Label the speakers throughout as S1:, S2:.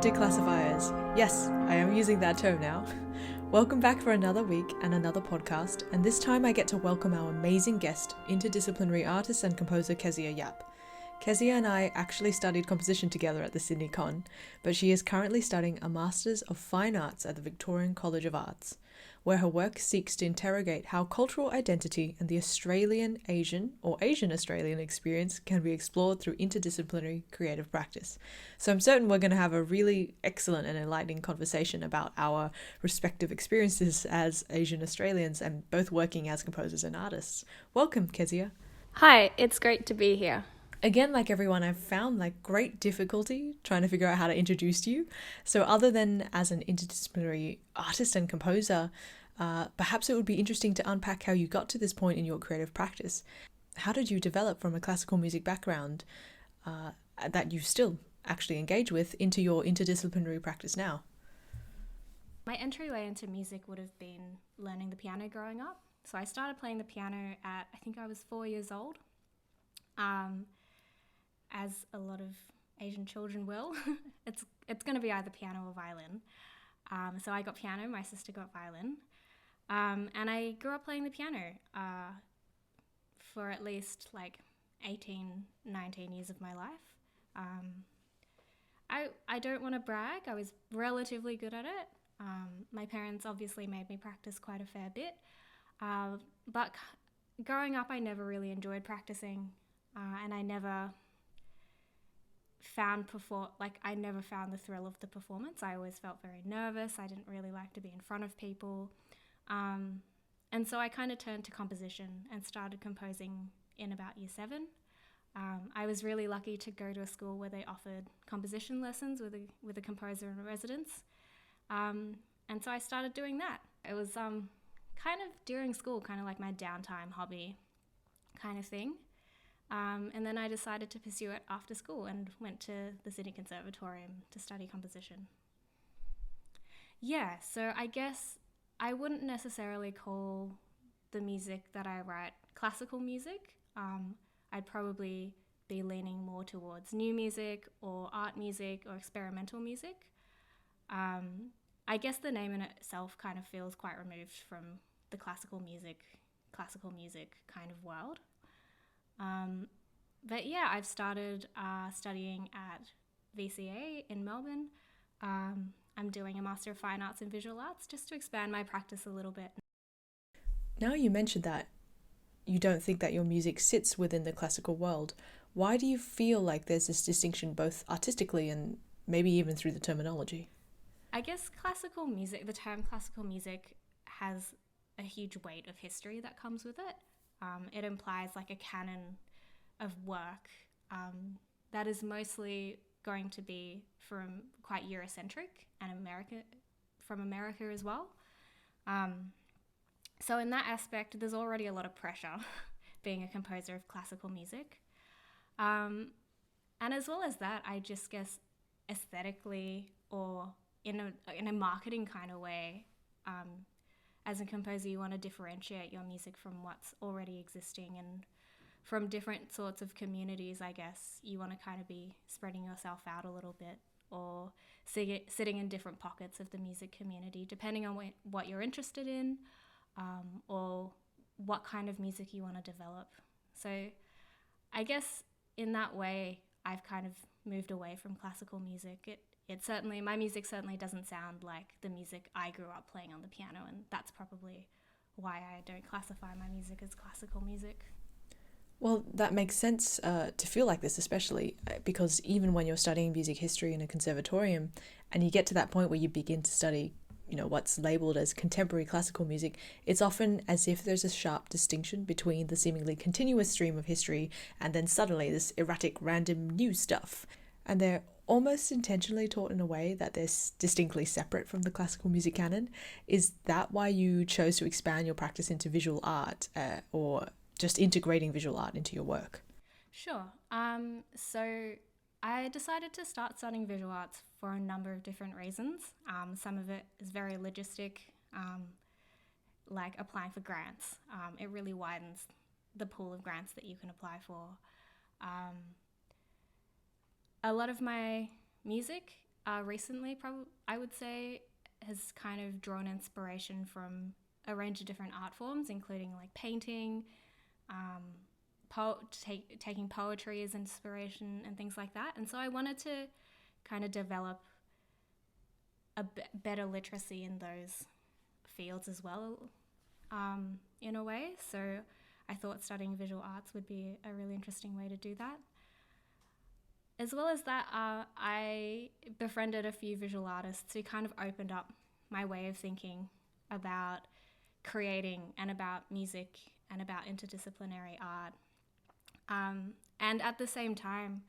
S1: Declassifiers. Yes, I am using that term now. Welcome back for another week and another podcast, and this time I get to welcome our amazing guest, interdisciplinary artist and composer Kezia Yap. Kezia and I actually studied composition together at the Sydney Con, but she is currently studying a Masters of Fine Arts at the Victorian College of Arts, where her work seeks to interrogate how cultural identity and the Australian Asian or Asian Australian experience can be explored through interdisciplinary creative practice. So I'm certain we're going to have a really excellent and enlightening conversation about our respective experiences as Asian Australians and both working as composers and artists. Welcome, Kezia.
S2: Hi, it's great to be here.
S1: Again, like everyone, I've found great difficulty trying to figure out how to introduce you. So other than as an interdisciplinary artist and composer, perhaps it would be interesting to unpack how you got to this point in your creative practice. How did you develop from a classical music background that you still actually engage with into your interdisciplinary practice now?
S2: My entryway into music would have been learning the piano growing up. So I started playing the piano at, I think I was 4 years old. As a lot of Asian children will, it's going to be either piano or violin. So I got piano, my sister got violin, and I grew up playing the piano for at least 18, 19 years of my life. I don't want to brag, I was relatively good at it. My parents obviously made me practice quite a fair bit, but growing up I never really enjoyed practicing, and I never found the thrill of the performance. I always felt very nervous. I didn't really like to be in front of people. And so I kind of turned to composition and started composing in about year 7. I was really lucky to go to a school where they offered composition lessons with a composer in residence. And so I started doing that. It was kind of during school, kind of like my downtime hobby kind of thing. And then I decided to pursue it after school and went to the Sydney Conservatorium to study composition. Yeah, so I guess I wouldn't necessarily call the music that I write classical music. I'd probably be leaning more towards new music or art music or experimental music. I guess the name in itself kind of feels quite removed from the classical music kind of world. But yeah, I've started studying at VCA in Melbourne. I'm doing a Master of Fine Arts in Visual Arts just to expand my practice a little bit.
S1: Now you mentioned that you don't think that your music sits within the classical world. Why do you feel like there's this distinction both artistically and maybe even through the terminology?
S2: I guess the term classical music has a huge weight of history that comes with it. It implies a canon of work that is mostly going to be from quite Eurocentric and from America as well. So in that aspect, there's already a lot of pressure being a composer of classical music. And as well as that, I just guess aesthetically or in a marketing kind of way, as a composer, you want to differentiate your music from what's already existing and from different sorts of communities, I guess. You want to kind of be spreading yourself out a little bit or sitting in different pockets of the music community, depending on what you're interested in or what kind of music you want to develop. So I guess in that way, I've kind of moved away from classical music. My music certainly doesn't sound like the music I grew up playing on the piano, and that's probably why I don't classify my music as classical music.
S1: Well, that makes sense to feel like this, especially because even when you're studying music history in a conservatorium and you get to that point where you begin to study, what's labelled as contemporary classical music, it's often as if there's a sharp distinction between the seemingly continuous stream of history and then suddenly this erratic, random new stuff. And they're almost intentionally taught in a way that they're distinctly separate from the classical music canon. Is that why you chose to expand your practice into visual art or just integrating visual art into your work?
S2: Sure. So I decided to start studying visual arts for a number of different reasons. Some of it is very logistic, like applying for grants. It really widens the pool of grants that you can apply for. A lot of my music recently, I would say, has kind of drawn inspiration from a range of different art forms, including like painting, taking poetry as inspiration and things like that. And so I wanted to kind of develop a better literacy in those fields as well, in a way. So I thought studying visual arts would be a really interesting way to do that. As well as that, I befriended a few visual artists who kind of opened up my way of thinking about creating and about music and about interdisciplinary art. And at the same time,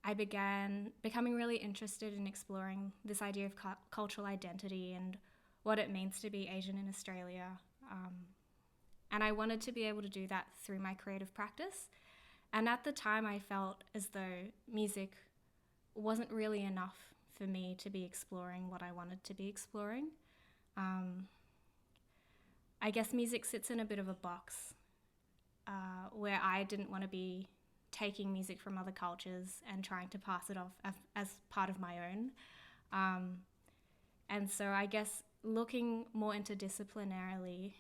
S2: I began becoming really interested in exploring this idea of cultural identity and what it means to be Asian in Australia. And I wanted to be able to do that through my creative practice. And at the time, I felt as though music wasn't really enough for me to be exploring what I wanted to be exploring. I guess music sits in a bit of a box where I didn't want to be taking music from other cultures and trying to pass it off as part of my own. And so I guess looking more interdisciplinarily,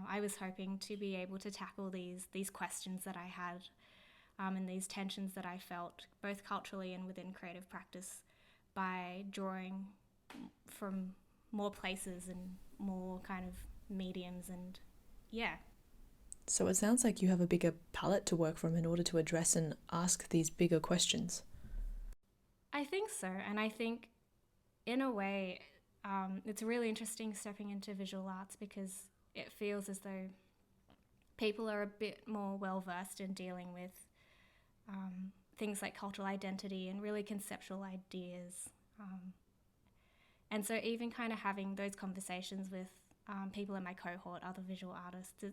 S2: I was hoping to be able to tackle these questions that I had and these tensions that I felt, both culturally and within creative practice, by drawing from more places and more kind of mediums and yeah.
S1: So it sounds like you have a bigger palette to work from in order to address and ask these bigger questions.
S2: I think so. And I think in a way, it's really interesting stepping into visual arts because it feels as though people are a bit more well-versed in dealing with things like cultural identity and really conceptual ideas. And so even kind of having those conversations with people in my cohort, other visual artists,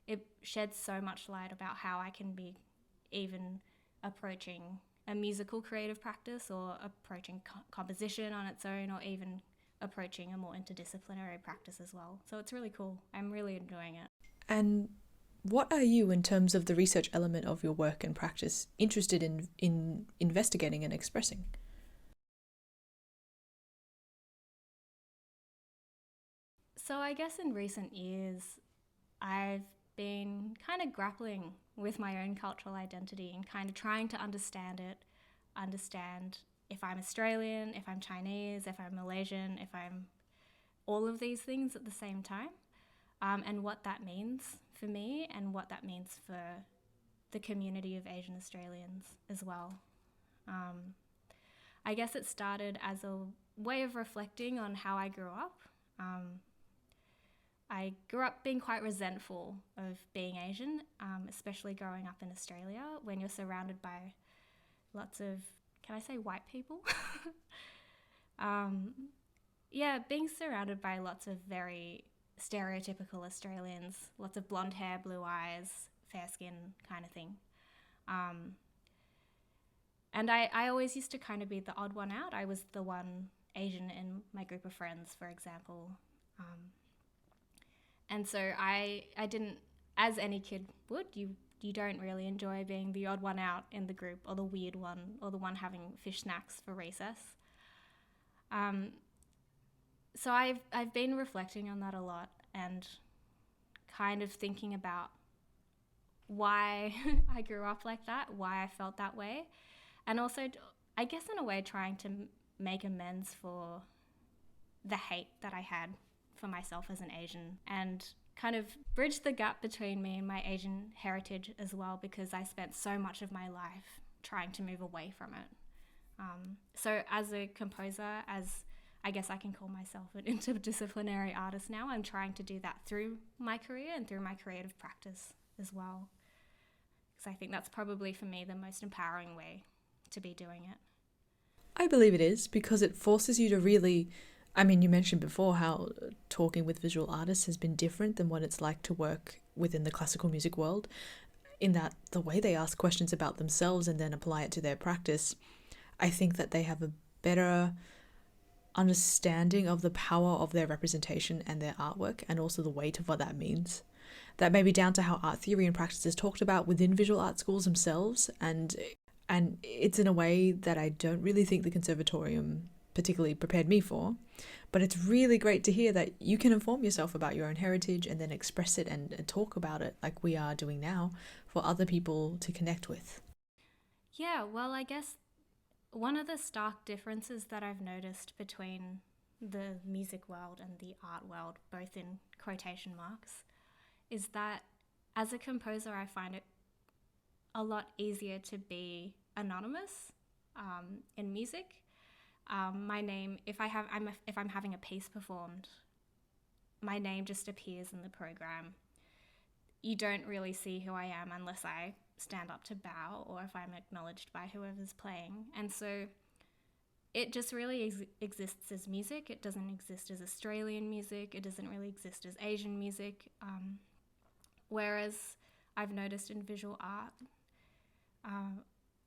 S2: it sheds so much light about how I can be even approaching a musical creative practice or approaching composition on its own, or even approaching a more interdisciplinary practice as well. So it's really cool. I'm really enjoying it.
S1: And what are you, in terms of the research element of your work and practice, interested in investigating and expressing?
S2: So I guess in recent years, I've been kind of grappling with my own cultural identity and kind of trying to understand if I'm Australian, if I'm Chinese, if I'm Malaysian, if I'm all of these things at the same time, and what that means for me and what that means for the community of Asian Australians as well. I guess it started as a way of reflecting on how I grew up. I grew up being quite resentful of being Asian, especially growing up in Australia when you're surrounded by lots of, can I say white people? Being surrounded by lots of very stereotypical Australians, lots of blonde hair, blue eyes, fair skin kind of thing. And I always used to kind of be the odd one out. I was the one Asian in my group of friends, for example. And so I didn't, as any kid would, you don't really enjoy being the odd one out in the group, or the weird one, or the one having fish snacks for recess. So I've been reflecting on that a lot and kind of thinking about why I grew up like that, why I felt that way, and also, I guess in a way, trying to make amends for the hate that I had for myself as an Asian, and kind of bridge the gap between me and my Asian heritage as well, because I spent so much of my life trying to move away from it. So as a composer, as I guess I can call myself an interdisciplinary artist now, I'm trying to do that through my career and through my creative practice as well. Because I think that's probably for me the most empowering way to be doing it.
S1: I believe it is, because it forces you to really, I mean, you mentioned before how talking with visual artists has been different than what it's like to work within the classical music world, in that the way they ask questions about themselves and then apply it to their practice, I think that they have a better understanding of the power of their representation and their artwork, and also the weight of what that means. That may be down to how art theory and practice is talked about within visual art schools themselves, and it's in a way that I don't really think the conservatorium particularly prepared me for. But it's really great to hear that you can inform yourself about your own heritage and then express it and talk about it like we are doing now for other people to connect with.
S2: Yeah, well, I guess one of the stark differences that I've noticed between the music world and the art world, both in quotation marks, is that as a composer, I find it a lot easier to be anonymous in music. My name, if I'm having a piece performed, my name just appears in the program. You don't really see who I am unless I stand up to bow or if I'm acknowledged by whoever's playing. And so it just really exists as music. It doesn't exist as Australian music. It doesn't really exist as Asian music. Whereas I've noticed in visual art,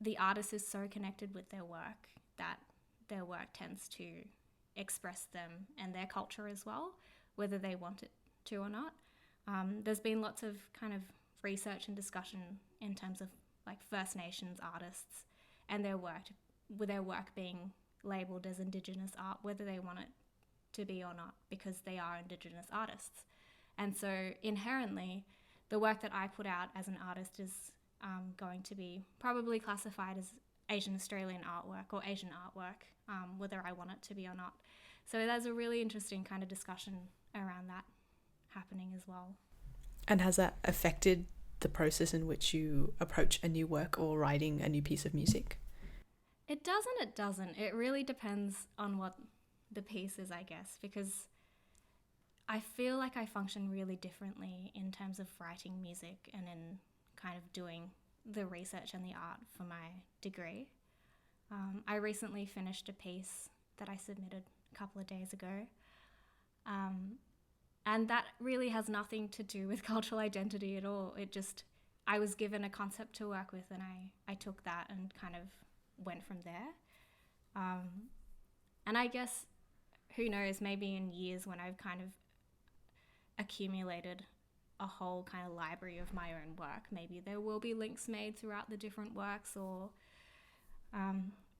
S2: the artist is so connected with their work that their work tends to express them and their culture as well, whether they want it to or not. There's been lots of kind of research and discussion in terms of like First Nations artists and their work, with their work being labelled as Indigenous art, whether they want it to be or not, because they are Indigenous artists. And so inherently, the work that I put out as an artist is going to be probably classified as Asian Australian artwork or Asian artwork, whether I want it to be or not. So there's a really interesting kind of discussion around that happening as well.
S1: And has that affected the process in which you approach a new work or writing a new piece of music?
S2: It doesn't. It really depends on what the piece is, I guess, because I feel like I function really differently in terms of writing music and in kind of doing the research and the art for my degree. I recently finished a piece that I submitted a couple of days ago. And that really has nothing to do with cultural identity at all. I was given a concept to work with and I took that and kind of went from there. And I guess, who knows, maybe in years when I've kind of accumulated a whole kind of library of my own work, maybe there will be links made throughout the different works, or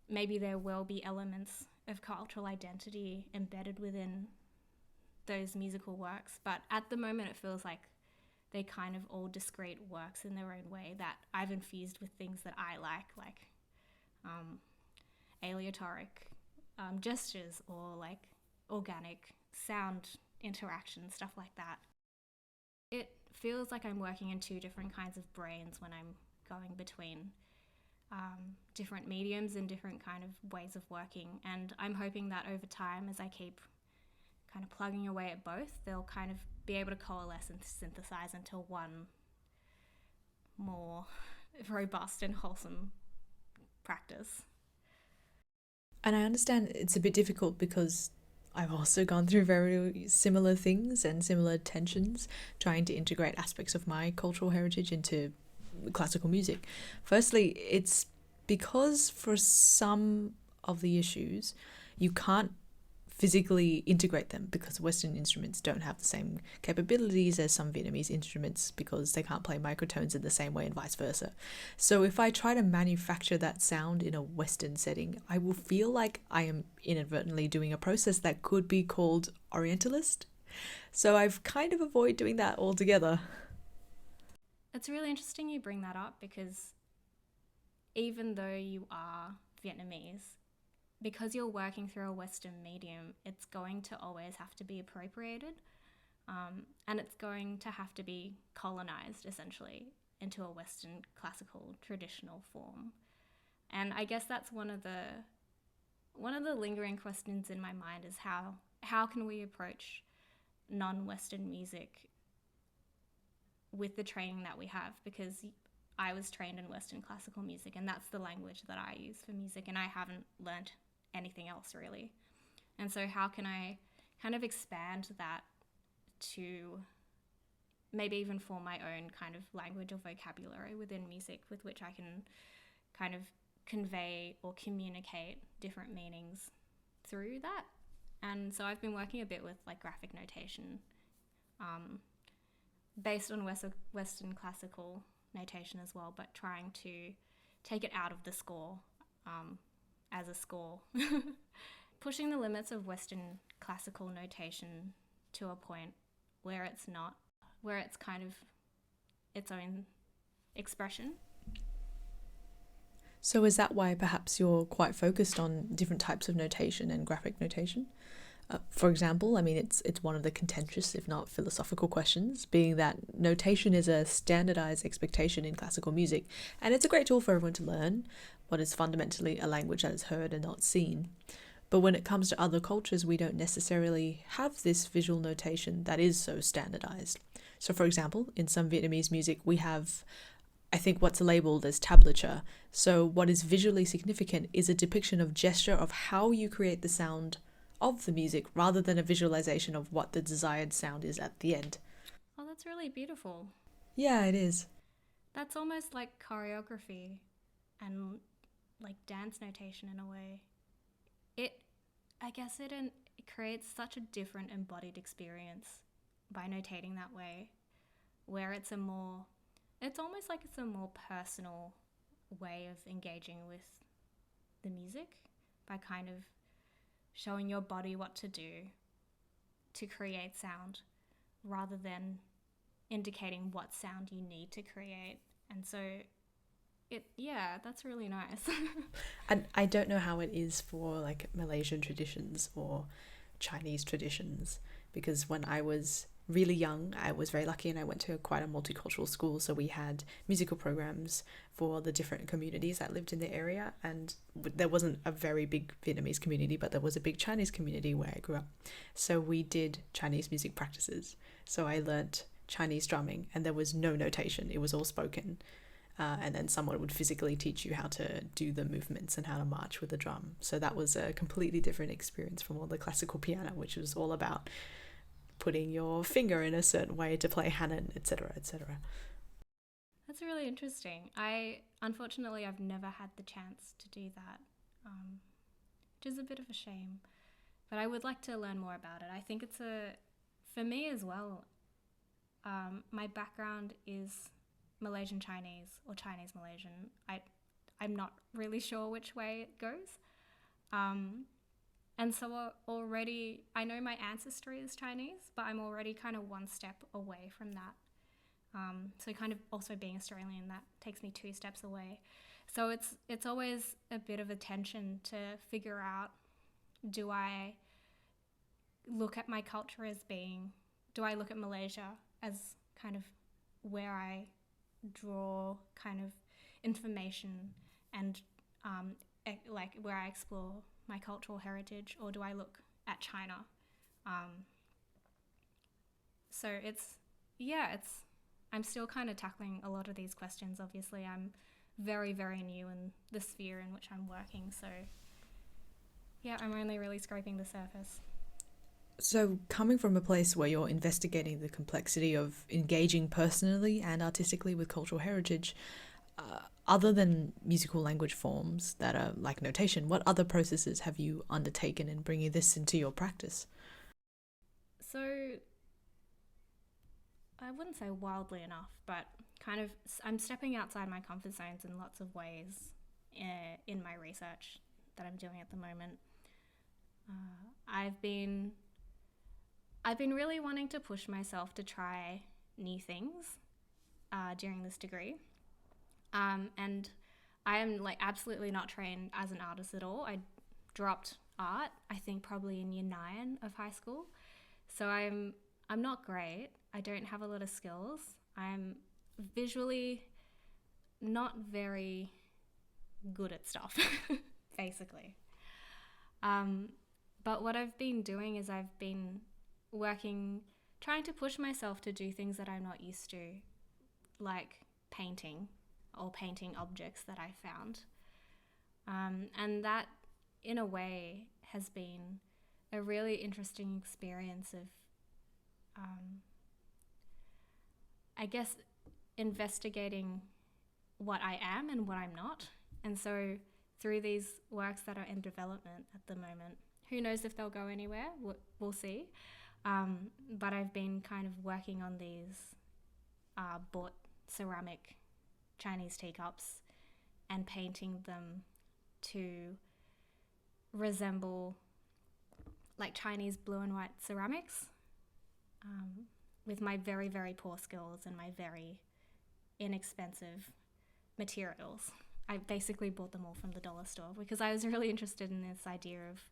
S2: maybe there will be elements of cultural identity embedded within those musical works. But at the moment it feels like they're kind of all discrete works in their own way that I've infused with things that I like aleatoric gestures or like organic sound interaction, stuff like that. It feels like I'm working in two different kinds of brains when I'm going between different mediums and different kind of ways of working. And I'm hoping that over time, as I keep kind of plugging away at both, they'll kind of be able to coalesce and synthesize into one more robust and wholesome practice.
S1: And I understand it's a bit difficult because I've also gone through very similar things and similar tensions trying to integrate aspects of my cultural heritage into classical music. Firstly, it's because for some of the issues you can't physically integrate them because Western instruments don't have the same capabilities as some Vietnamese instruments because they can't play microtones in the same way and vice versa. So if I try to manufacture that sound in a Western setting, I will feel like I am inadvertently doing a process that could be called Orientalist. So I've kind of avoided doing that altogether.
S2: It's really interesting you bring that up because even though you are Vietnamese, because you're working through a Western medium, it's going to always have to be appropriated, and it's going to have to be colonized, essentially, into a Western classical traditional form. And I guess that's one of the lingering questions in my mind is how can we approach non-Western music with the training that we have? Because I was trained in Western classical music, and that's the language that I use for music, and I haven't learned anything else really. And so how can I kind of expand that to maybe even form my own kind of language or vocabulary within music with which I can kind of convey or communicate different meanings through that. And so I've been working a bit with like graphic notation based on Western classical notation as well, but trying to take it out of the score as a score, pushing the limits of Western classical notation to a point where it's not, where it's kind of its own expression.
S1: So is that why perhaps you're quite focused on different types of notation and graphic notation? For example, I mean, it's one of the contentious, if not philosophical questions, being that notation is a standardized expectation in classical music, and it's a great tool for everyone to learn what is fundamentally a language that is heard and not seen. But when it comes to other cultures, we don't necessarily have this visual notation that is so standardized. So for example, in some Vietnamese music, we have, I think, what's labeled as tablature. So what is visually significant is a depiction of gesture of how you create the sound of the music rather than a visualization of what the desired sound is at the end.
S2: Oh, that's really beautiful.
S1: Yeah, it is.
S2: That's almost like choreography and like dance notation in a way. I guess it creates such a different embodied experience by notating that way, where it's almost like it's a more personal way of engaging with the music by kind of showing your body what to do to create sound rather than indicating what sound you need to create. And so that's really nice.
S1: And I don't know how it is for like Malaysian traditions or Chinese traditions, because when I was really young, I was very lucky and I went to quite a multicultural school. So we had musical programs for the different communities that lived in the area. And there wasn't a very big Vietnamese community, but there was a big Chinese community where I grew up. So we did Chinese music practices. So I learnt Chinese drumming and there was no notation. It was all spoken. And then someone would physically teach you how to do the movements and how to march with the drum. So that was a completely different experience from all the classical piano, which was all about putting your finger in a certain way to play Hannah, etc., etc.
S2: That's really interesting. Unfortunately, I've never had the chance to do that, which is a bit of a shame. But I would like to learn more about it. I think for me as well, my background is Malaysian Chinese or Chinese Malaysian. I'm not really sure which way it goes. And so already, I know my ancestry is Chinese, but I'm already kind of one step away from that. So kind of also being Australian, that takes me 2 steps away. So it's always a bit of a tension to figure out, do I look at my culture as do I look at Malaysia as kind of where I draw kind of information and like where I explore my cultural heritage, or do I look at China? So I'm still kind of tackling a lot of these questions. Obviously, I'm very, very new in the sphere in which I'm working. So yeah, I'm only really scraping the surface.
S1: So coming from a place where you're investigating the complexity of engaging personally and artistically with cultural heritage, other than musical language forms that are like notation, what other processes have you undertaken in bringing this into your practice?
S2: So I wouldn't say wildly enough, but kind of I'm stepping outside my comfort zones in lots of ways in my research that I'm doing at the moment. I've been really wanting to push myself to try new things during this degree. And I am like absolutely not trained as an artist at all. I dropped art, I think probably in year 9 of high school. So I'm not great. I don't have a lot of skills. I'm visually not very good at stuff, basically. But what I've been doing is I've been trying to push myself to do things that I'm not used to, like painting or painting objects that I found. And that, in a way, has been a really interesting experience of, I guess, investigating what I am and what I'm not. And so through these works that are in development at the moment, who knows if they'll go anywhere, we'll see. But I've been kind of working on these bought ceramic Chinese teacups and painting them to resemble like Chinese blue and white ceramics with my very, very poor skills and my very inexpensive materials. I basically bought them all from the dollar store because I was really interested in this idea of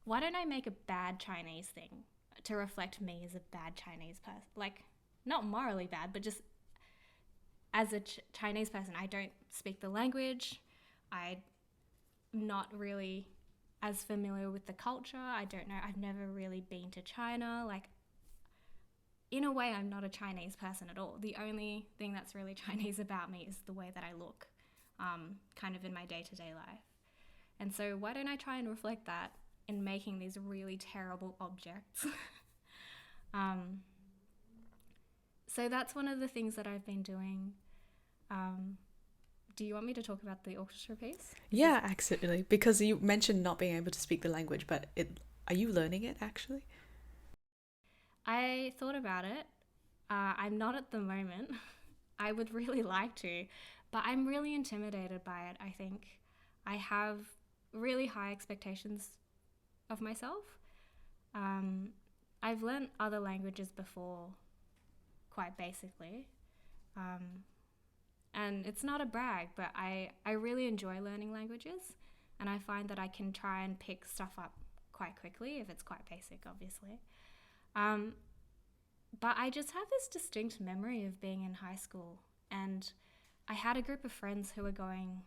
S2: why don't I make a bad Chinese thing to reflect me as a bad Chinese person? Like, not morally bad, but just as a Chinese person, I don't speak the language. I'm not really as familiar with the culture. I don't know. I've never really been to China. Like, in a way, I'm not a Chinese person at all. The only thing that's really Chinese about me is the way that I look, kind of in my day-to-day life. And so why don't I try and reflect that in making these really terrible objects? So that's one of the things that I've been doing. Do you want me to talk about the orchestra piece?
S1: Yeah, absolutely. Because you mentioned not being able to speak the language, but are you learning it actually?
S2: I thought about it. I'm not at the moment. I would really like to, but I'm really intimidated by it, I think. I have really high expectations of myself. I've learned other languages before, quite basically. And it's not a brag, but I really enjoy learning languages, and I find that I can try and pick stuff up quite quickly if it's quite basic, obviously. But I just have this distinct memory of being in high school, and I had a group of friends who were going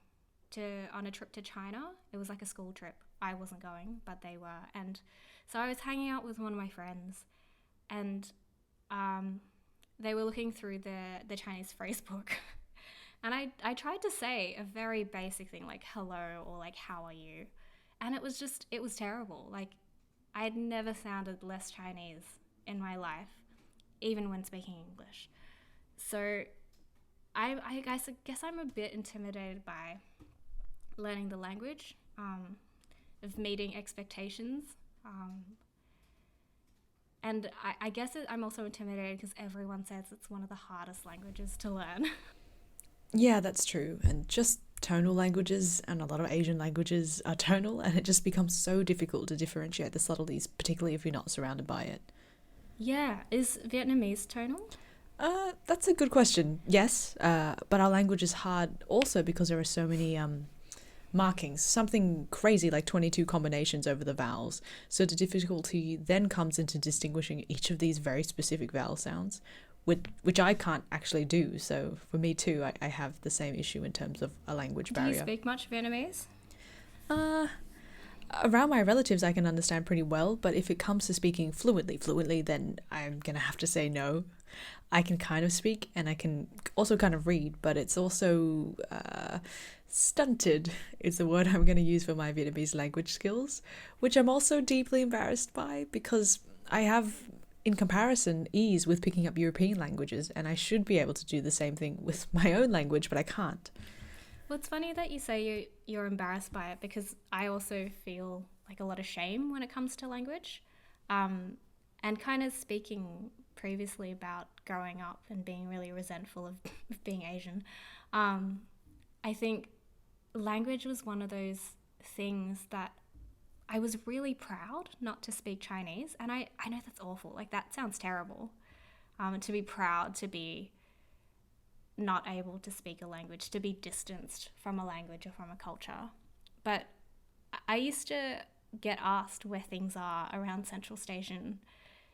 S2: on a trip to China. It was like a school trip. I wasn't going, but they were. And so I was hanging out with one of my friends, and they were looking through the Chinese phrase book. And I tried to say a very basic thing like hello or like how are you? And it was terrible. Like, I had never sounded less Chinese in my life, even when speaking English. So I guess I'm a bit intimidated by learning the language, of meeting expectations. And I guess I'm also intimidated because everyone says it's one of the hardest languages to learn.
S1: Yeah, that's true. And just tonal languages and a lot of Asian languages are tonal, and it just becomes so difficult to differentiate the subtleties, particularly if you're not surrounded by it.
S2: Yeah, is Vietnamese tonal?
S1: That's a good question. Yes, but our language is hard also because there are so many markings, something crazy like 22 combinations over the vowels. So the difficulty then comes into distinguishing each of these very specific vowel sounds, which I can't actually do. So for me too, I have the same issue in terms of a language barrier.
S2: Do you speak much Vietnamese?
S1: Around my relatives I can understand pretty well, but if it comes to speaking fluently, then I'm gonna have to say no. I can kind of speak and I can also kind of read, but it's also stunted is the word I'm going to use for my Vietnamese language skills, which I'm also deeply embarrassed by because I have, in comparison, ease with picking up European languages, and I should be able to do the same thing with my own language, but I can't.
S2: Well, it's funny that you say you're embarrassed by it because I also feel like a lot of shame when it comes to language. And kind of speaking previously about growing up and being really resentful of being Asian, I think language was one of those things that I was really proud not to speak Chinese. And I know that's awful. Like, that sounds terrible. To be proud to be not able to speak a language, to be distanced from a language or from a culture. But I used to get asked where things are around Central Station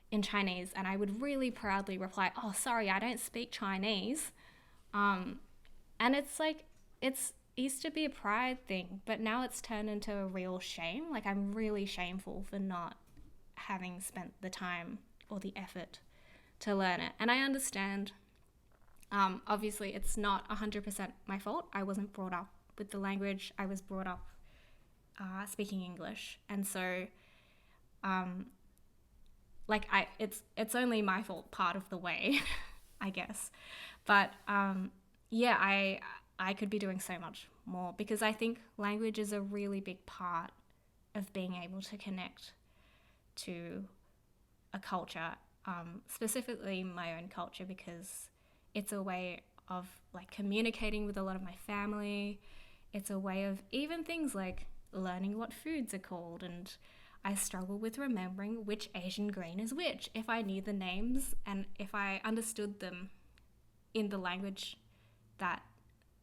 S2: in Chinese, and I would really proudly reply, oh, sorry, I don't speak Chinese. And it's like, it used to be a pride thing, but now it's turned into a real shame. Like, I'm really shameful for not having spent the time or the effort to learn it. And I understand, obviously it's not 100% my fault. I wasn't brought up with the language. I was brought up speaking English. And so, it's only my fault part of the way, I guess. But yeah, I could be doing so much more because I think language is a really big part of being able to connect to a culture, specifically my own culture, because it's a way of like communicating with a lot of my family. It's a way of even things like learning what foods are called, and I struggle with remembering which Asian grain is which. If I knew the names and if I understood them in the language that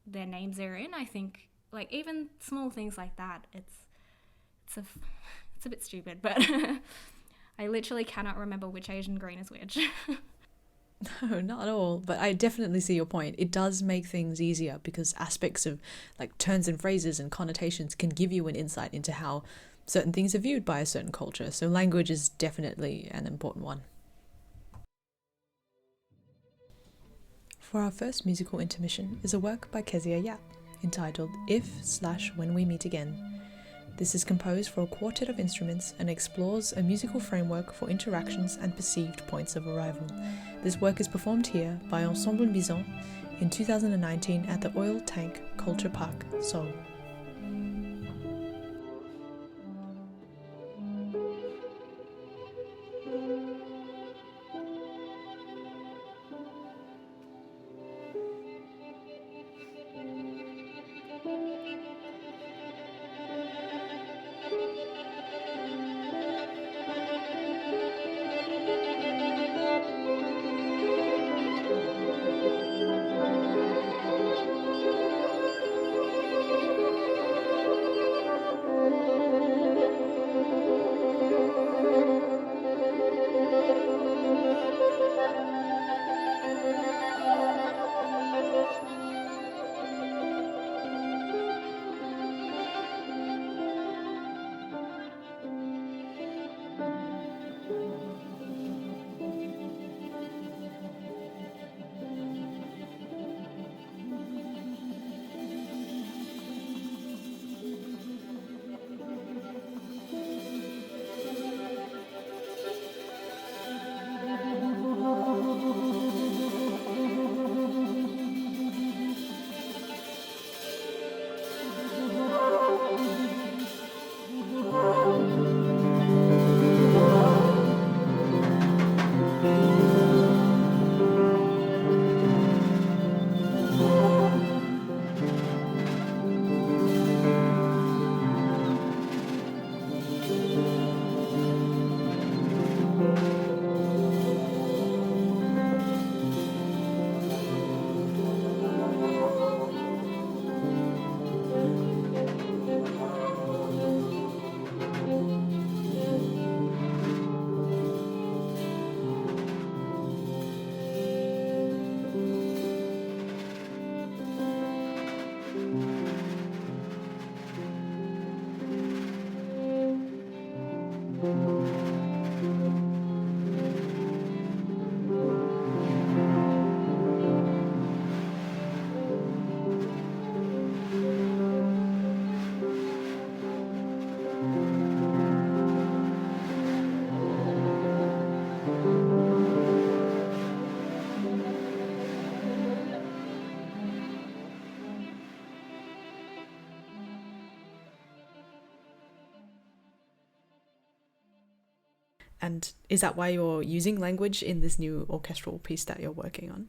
S2: their names are in, I think like even small things like that, it's a bit stupid, but I literally cannot remember which Asian grain is which.
S1: No, not at all. But I definitely see your point. It does make things easier because aspects of like turns and phrases and connotations can give you an insight into how certain things are viewed by a certain culture. So language is definitely an important one. For our first musical intermission is a work by Kezia Yap entitled If/When We Meet Again. This is composed for a quartet of instruments and explores a musical framework for interactions and perceived points of arrival. This work is performed here by Ensemble Bison in 2019 at the Oil Tank Culture Park, Seoul. And is that why you're using language in this new orchestral piece that you're working on?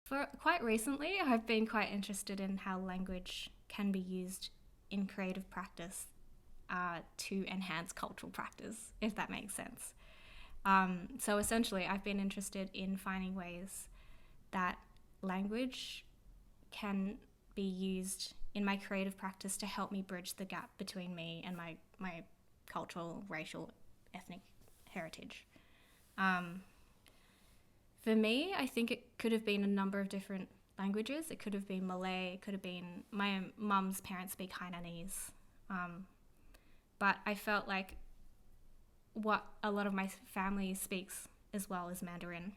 S2: For quite recently, I've been quite interested in how language can be used in creative practice to enhance cultural practice, if that makes sense. So essentially, I've been interested in finding ways that language can be used in my creative practice to help me bridge the gap between me and my cultural, racial, ethnic heritage. For me, I think it could have been a number of different languages. It could have been Malay, it could have been my mum's parents speak Hainanese. But I felt like what a lot of my family speaks as well is Mandarin.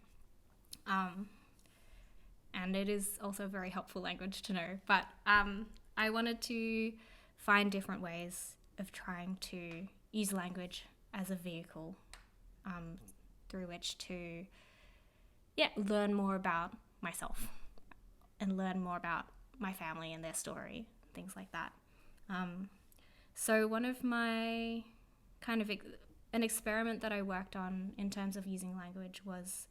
S2: And it is also a very helpful language to know. But I wanted to find different ways of trying to use language as a vehicle through which to learn more about myself and learn more about my family and their story, things like that. So one of my an experiment that I worked on in terms of using language was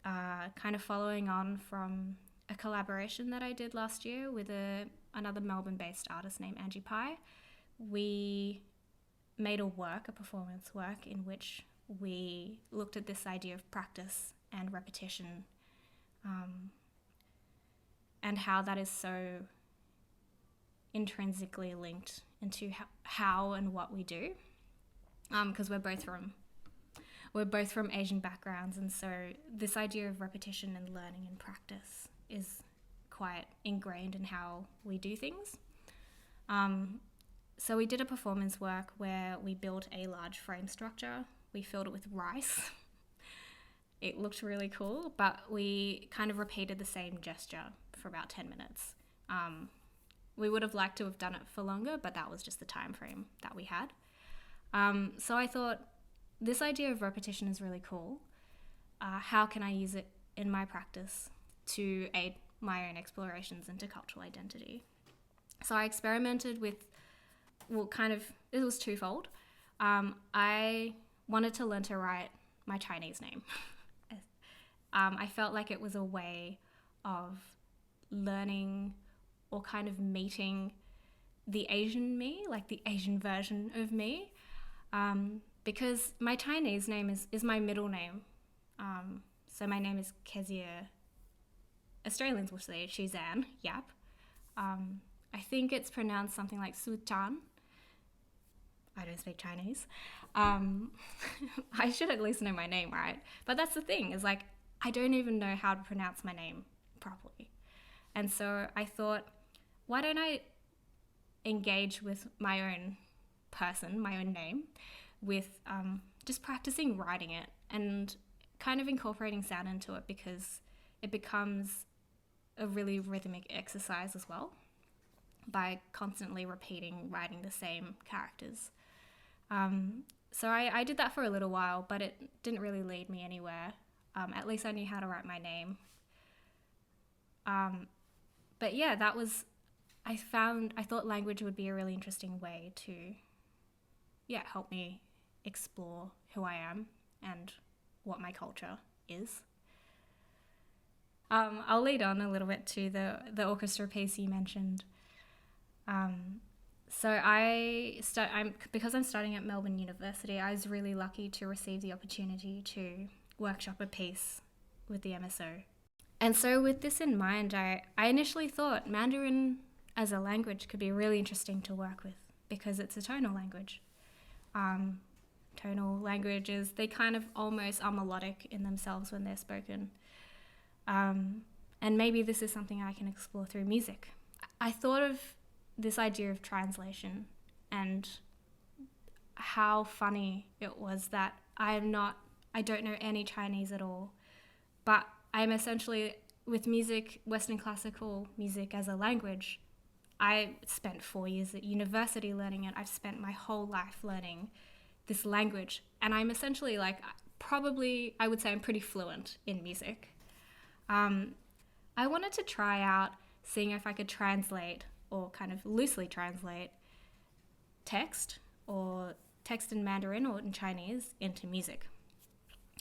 S2: kind of following on from a collaboration that I did last year with another Melbourne-based artist named Angie Pye. We made a performance work, in which we looked at this idea of practice and repetition, and how that is so intrinsically linked into how and what we do, because we're both from Asian backgrounds, and so this idea of repetition and learning and practice is quite ingrained in how we do things. So we did a performance work where we built a large frame structure. We filled it with rice. It looked really cool, but we kind of repeated the same gesture for about 10 minutes. We would have liked to have done it for longer, but that was just the time frame that we had. So I thought, this idea of repetition is really cool. How can I use it in my practice to aid my own explorations into cultural identity? So I experimented with, it was twofold. I wanted to learn to write my Chinese name. I felt like it was a way of learning or kind of meeting the Asian me, like the Asian version of me, because my Chinese name is my middle name. So my name is Kezia. Australians will say Kezia Yap. I think it's pronounced something like Su Chan. I don't speak Chinese. I should at least know my name, right? But that's the thing, is like, I don't even know how to pronounce my name properly. And so I thought, why don't I engage with my own person, my own name, with just practicing writing it and kind of incorporating sound into it, because it becomes a really rhythmic exercise as well by constantly writing the same characters. So I did that for a little while, but it didn't really lead me anywhere. At least I knew how to write my name. But yeah, I thought language would be a really interesting way to, help me explore who I am and what my culture is. I'll lead on a little bit to the orchestra piece you mentioned. So because I'm studying at Melbourne University, I was really lucky to receive the opportunity to workshop a piece with the MSO. And so with this in mind, I initially thought Mandarin as a language could be really interesting to work with, because it's a tonal language. Tonal languages, they kind of almost are melodic in themselves when they're spoken. And maybe this is something I can explore through music. I thought of this idea of translation and how funny it was that I don't know any Chinese at all, but I'm essentially, with music, Western classical music as a language, I spent 4 years at university learning it. I've spent my whole life learning this language, and I'm essentially I would say I'm pretty fluent in music. I wanted to try out seeing if I could translate, or kind of loosely translate, text in Mandarin or in Chinese into music.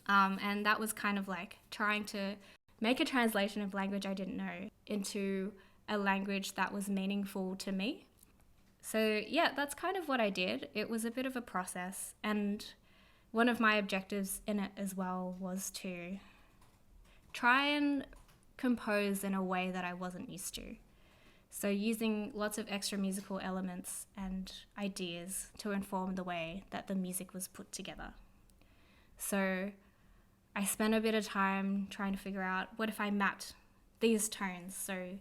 S2: And that was kind of like trying to make a translation of language I didn't know into a language that was meaningful to me. So yeah, that's kind of what I did. It was a bit of a process, and one of my objectives in it as well was to try and compose in a way that I wasn't used to. So using lots of extra musical elements and ideas to inform the way that the music was put together. So I spent a bit of time trying to figure out, what if I mapped these tones? So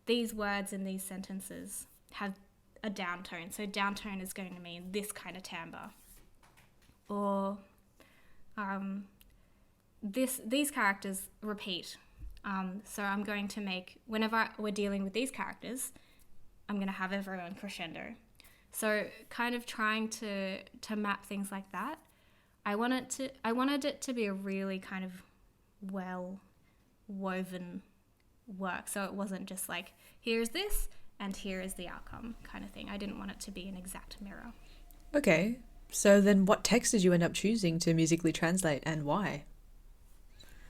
S2: these words in these sentences have a down tone. So down tone is going to mean this kind of timbre. Or these characters repeat. So I'm going to make, whenever we're dealing with these characters, I'm going to have everyone crescendo. So kind of trying to map things like that. I wanted it to be a really kind of well woven work. So it wasn't just like, here's this and here is the outcome kind of thing. I didn't want it to be an exact mirror.
S1: Okay, so then what text did you end up choosing to musically translate, and why?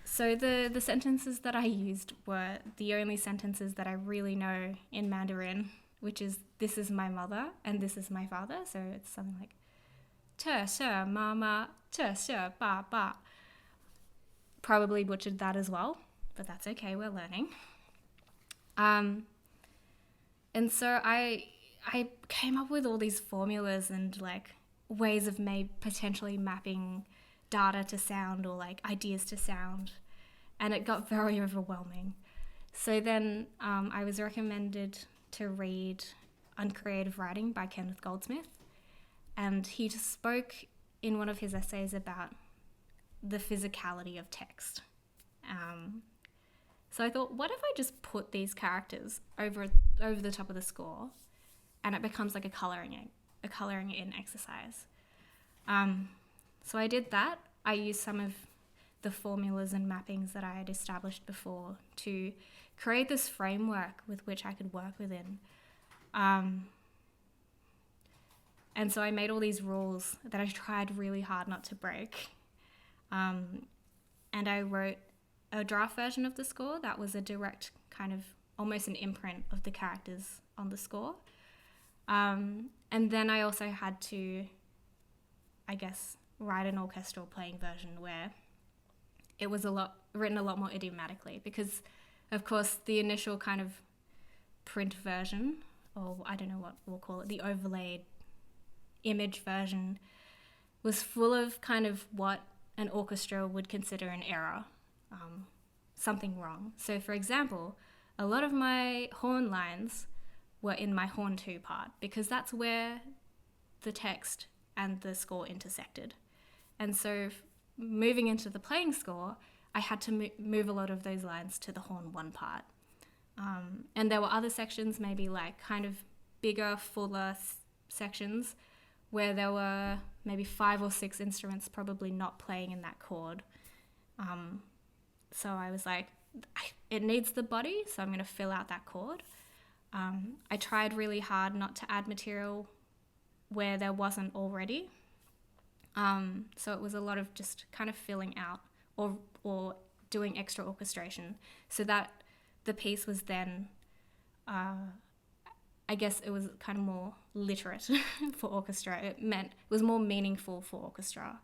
S2: So the sentences that I used were the only sentences that I really know in Mandarin, which is, this is my mother and this is my father. So it's something like, te, se, mama, te, se, ba, ba. Probably butchered that as well, but that's okay, we're learning. And so I came up with all these formulas and like ways of potentially mapping data to sound or like ideas to sound, and it got very overwhelming. So then I was recommended to read Uncreative Writing by Kenneth Goldsmith, and he just spoke in one of his essays about the physicality of text. So I thought, what if I just put these characters over the top of the score, and it becomes like a colouring in exercise. So I did that. I used some of the formulas and mappings that I had established before to create this framework with which I could work within. And so I made all these rules that I tried really hard not to break. And I wrote a draft version of the score that was a direct kind of almost an imprint of the characters on the score. And then I also had to, I guess, write an orchestral playing version where it was written a lot more idiomatically, because of course the initial kind of print version, or I don't know what we'll call it, the overlaid image version, was full of kind of what an orchestra would consider an error, something wrong. So for example, a lot of my horn lines were in my horn 2 part, because that's where the text and the score intersected. And so moving into the playing score, I had to move a lot of those lines to the horn 1 part. And there were other sections, maybe like kind of bigger, fuller sections, where there were maybe 5 or 6 instruments probably not playing in that chord. So I was like, it needs the body, so I'm going to fill out that chord. I tried really hard not to add material where there wasn't already. So it was a lot of just kind of filling out or doing extra orchestration, so that the piece was then, I guess it was kind of more literate for orchestra. It was more meaningful for orchestra.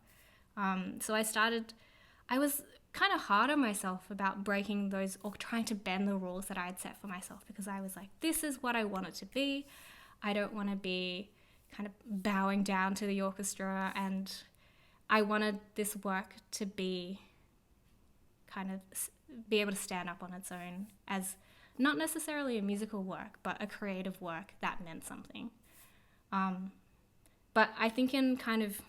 S2: So I was kind of hard on myself about breaking those or trying to bend the rules that I had set for myself, because I was like, this is what I want it to be. I don't want to be kind of bowing down to the orchestra, and I wanted this work to be kind of be able to stand up on its own as not necessarily a musical work, but a creative work that meant something. But I think in kind of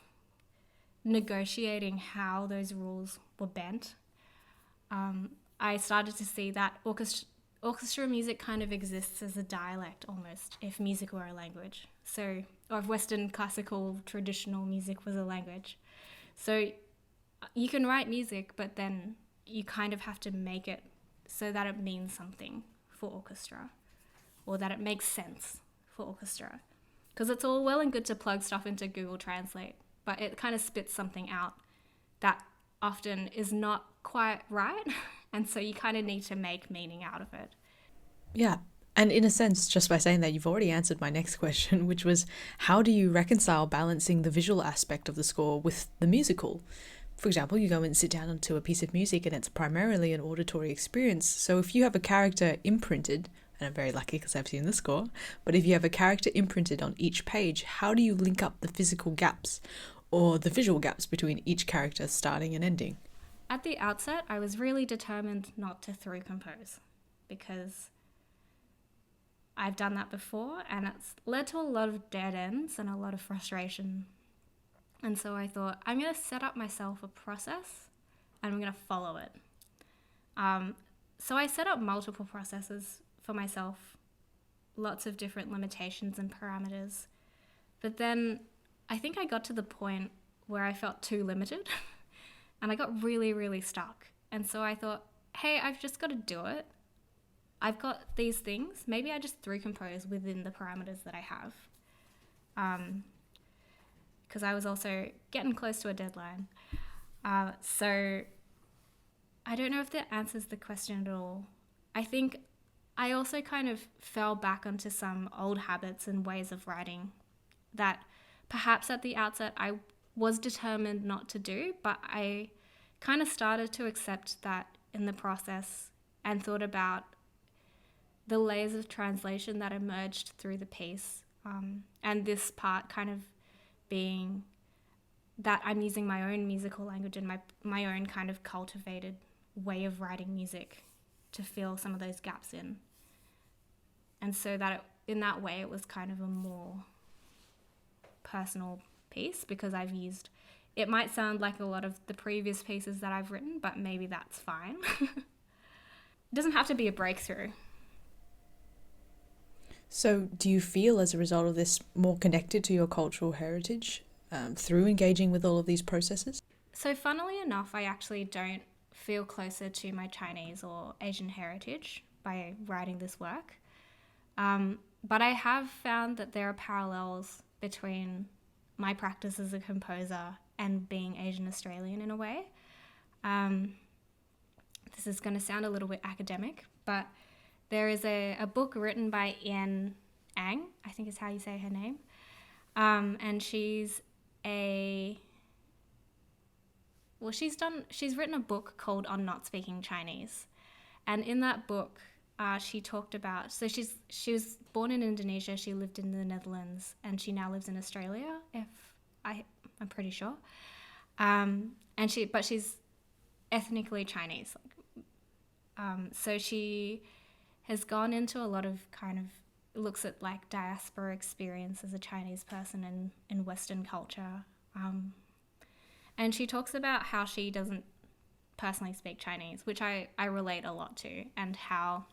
S2: negotiating how those rules were bent, I started to see that orchestra music kind of exists as a dialect almost, if music were a language. So, or if Western classical traditional music was a language. So you can write music, but then you kind of have to make it so that it means something for orchestra, or that it makes sense for orchestra. Because it's all well and good to plug stuff into Google Translate, but it kind of spits something out that often is not quite right. And so you kind of need to make meaning out of it.
S1: Yeah. And in a sense, just by saying that, you've already answered my next question, which was, how do you reconcile balancing the visual aspect of the score with the musical? For example, you go and sit down onto a piece of music and it's primarily an auditory experience. So if you have a character imprinted, and I'm very lucky because I've seen the score, but if you have a character imprinted on each page, how do you link up the physical gaps or the visual gaps between each character starting and ending?
S2: At the outset, I was really determined not to through compose, because I've done that before and it's led to a lot of dead ends and a lot of frustration. And so I thought, I'm going to set up myself a process and I'm going to follow it. So I set up multiple processes for myself, lots of different limitations and parameters. But then I think I got to the point where I felt too limited and I got really, really stuck. And so I thought, hey, I've just got to do it. I've got these things. Maybe I just through compose within the parameters that I have. Because I was also getting close to a deadline. So I don't know if that answers the question at all. I think I also kind of fell back onto some old habits and ways of writing that perhaps at the outset I was determined not to do, but I kind of started to accept that in the process and thought about the layers of translation that emerged through the piece. And this part kind of being that I'm using my own musical language and my own kind of cultivated way of writing music to fill some of those gaps in. And so that in that way it was kind of a more personal piece, because I've used, it might sound like a lot of the previous pieces that I've written, but maybe that's fine. It doesn't have to be a breakthrough.
S1: So do you feel as a result of this more connected to your cultural heritage through engaging with all of these processes?
S2: So funnily enough, I actually don't feel closer to my Chinese or Asian heritage by writing this work. But I have found that there are parallels between my practice as a composer and being Asian Australian in a way. This is going to sound a little bit academic, but there is a book written by Ian Ang, I think is how you say her name. And she's written a book called On Not Speaking Chinese. And in that book, she talked about, so she was born in Indonesia, she lived in the Netherlands, and she now lives in Australia, I'm pretty sure. But she's ethnically Chinese. So she has gone into a lot of kind of, looks at like diaspora experience as a Chinese person in Western culture. And she talks about how she doesn't personally speak Chinese, which I relate a lot to, and how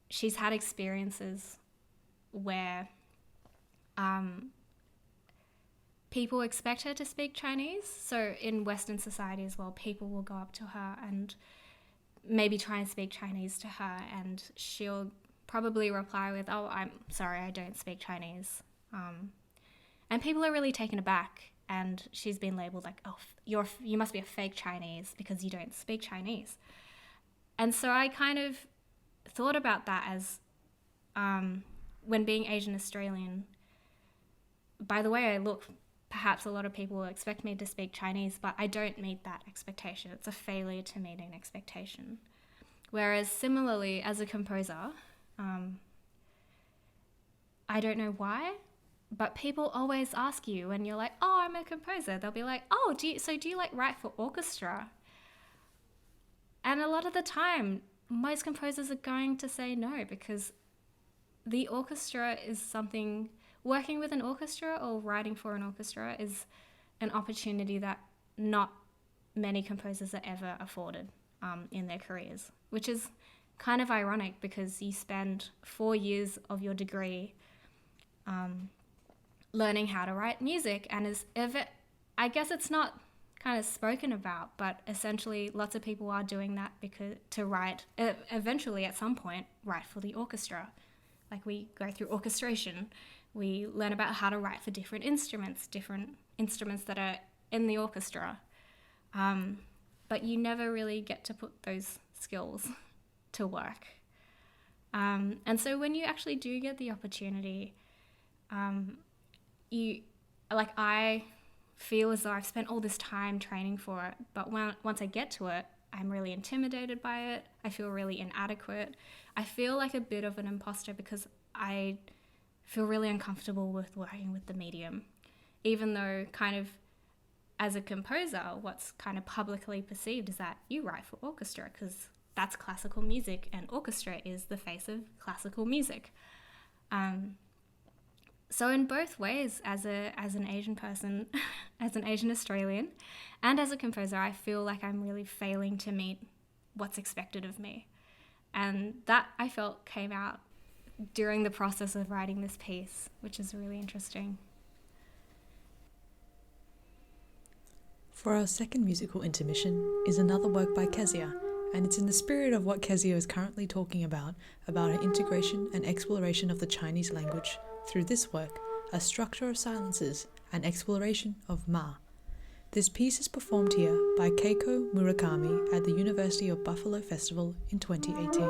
S2: she's had experiences where people expect her to speak Chinese. So in Western society as well, people will go up to her and maybe try and speak Chinese to her, and she'll probably reply with, "Oh, I'm sorry, I don't speak Chinese." And people are really taken aback, and she's been labelled like, "Oh, you must be a fake Chinese because you don't speak Chinese." And so I kind of thought about that as when being Asian Australian, by the way I look, perhaps a lot of people will expect me to speak Chinese, but I don't meet that expectation. It's a failure to meet an expectation. Whereas similarly, as a composer, I don't know why, but people always ask you when you're like, "Oh, I'm a composer," they'll be like, "Oh, do you like write for orchestra?" And a lot of the time, most composers are going to say no, because the orchestra is something, working with an orchestra or writing for an orchestra is an opportunity that not many composers are ever afforded in their careers, which is kind of ironic because you spend 4 years of your degree learning how to write music, and I guess it's not kind of spoken about, but essentially lots of people are doing that because to write, eventually at some point, write for the orchestra. Like we go through orchestration, we learn about how to write for different instruments that are in the orchestra. But you never really get to put those skills to work. And so when you actually do get the opportunity, I feel as though I've spent all this time training for it, but once I get to it, I'm really intimidated by it. I feel really inadequate. I feel like a bit of an imposter because I feel really uncomfortable with working with the medium, even though kind of as a composer, what's kind of publicly perceived is that you write for orchestra because that's classical music, and orchestra is the face of classical music. So in both ways, as an Asian person, as an Asian Australian, and as a composer, I feel like I'm really failing to meet what's expected of me. And that, I felt, came out during the process of writing this piece, which is really interesting.
S1: For our second musical intermission is another work by Kezia, and it's in the spirit of what Kezia is currently talking about her integration and exploration of the Chinese language through this work, A Structure of Silences, an exploration of Ma. This piece is performed here by Keiko Murakami at the University of Buffalo Festival in 2018.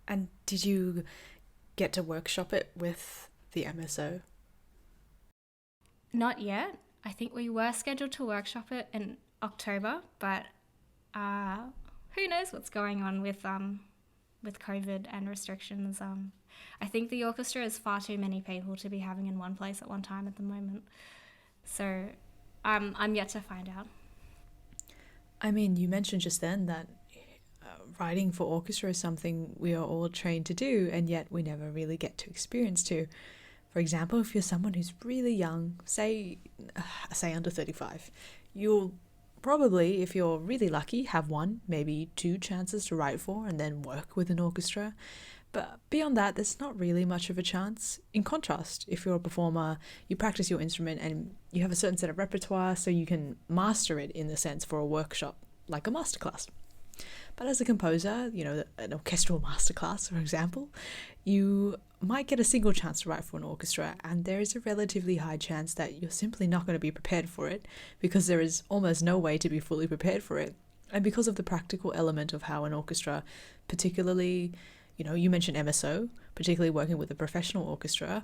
S1: And did you get to workshop it with the MSO?
S2: Not yet. I think we were scheduled to workshop it in October, but who knows what's going on with COVID and restrictions. I think the orchestra is far too many people to be having in one place at one time at the moment. So I'm yet to find out.
S1: I mean, you mentioned just then that writing for orchestra is something we are all trained to do, and yet we never really get to experience to. For example, if you're someone who's really young, say under 35, you'll probably, if you're really lucky, have one, maybe two chances to write for and then work with an orchestra. But beyond that, there's not really much of a chance. In contrast, if you're a performer, you practice your instrument and you have a certain set of repertoire, so you can master it in the sense for a workshop, like a masterclass. But as a composer, an orchestral masterclass, for example, you might get a single chance to write for an orchestra, and there is a relatively high chance that you're simply not going to be prepared for it, because there is almost no way to be fully prepared for it. And because of the practical element of how an orchestra, particularly, you mentioned MSO, particularly working with a professional orchestra,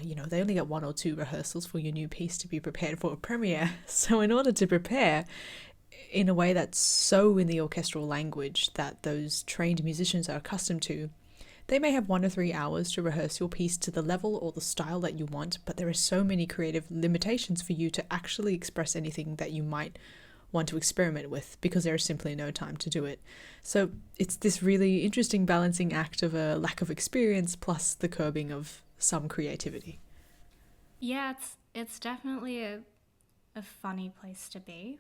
S1: they only get 1 or 2 rehearsals for your new piece to be prepared for a premiere. So in order to prepare in a way that's so in the orchestral language that those trained musicians are accustomed to, they may have 1 or 3 hours to rehearse your piece to the level or the style that you want, but there are so many creative limitations for you to actually express anything that you might want to experiment with, because there is simply no time to do it. So it's this really interesting balancing act of a lack of experience plus the curbing of some creativity.
S2: Yeah, it's definitely a funny place to be.